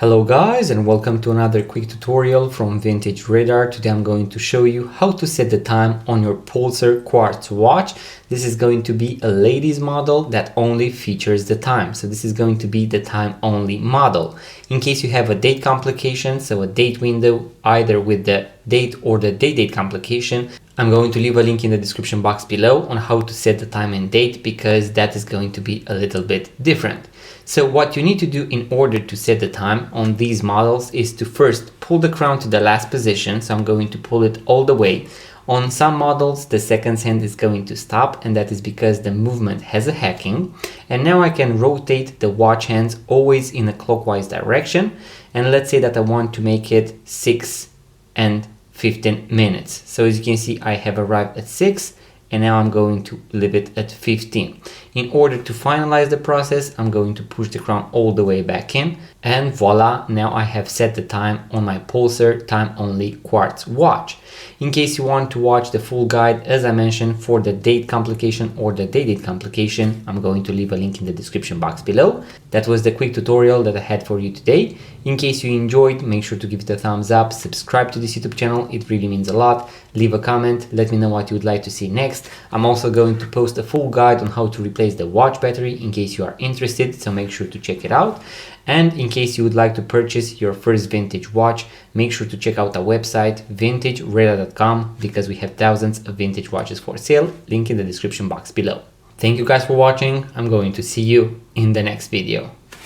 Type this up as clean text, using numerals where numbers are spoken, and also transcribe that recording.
Hello guys, and welcome to another quick tutorial from Vintage Radar. Today I'm going to show you how to set the time on your Pulsar Quartz watch. This is going to be a ladies model that only features the time. So this is going to be the time only model. In case you have a date complication, so a date window either with the date or the date complication, I'm going to leave a link in the description box below on how to set the time and date, because that is going to be a little bit different. So what you need to do in order to set the time on these models is to first pull the crown to the last position. So I'm going to pull it all the way. On some models, the second hand is going to stop, and that is because the movement has a hacking. And now I can rotate the watch hands always in a clockwise direction. And let's say that I want to make it 6 and 15 minutes. So as you can see, I have arrived at 6. And now I'm going to leave it at 15. In order to finalize the process, I'm going to push the crown all the way back in, and voila, now I have set the time on my Pulsar time only quartz watch. In case you want to watch the full guide, as I mentioned, for the date complication or the date complication, I'm going to leave a link in the description box below. That was the quick tutorial that I had for you today. In case you enjoyed, make sure to give it a thumbs up, subscribe to this YouTube channel, it really means a lot. Leave a comment, let me know what you would like to see next. I'm also going to post a full guide on how to replace the watch battery in case you are interested, so make sure to check it out. And in case you would like to purchase your first vintage watch, make sure to check out our website vintageradar.com, because we have thousands of vintage watches for sale, link in the description box below. Thank you guys for watching. I'm going to see you in the next video.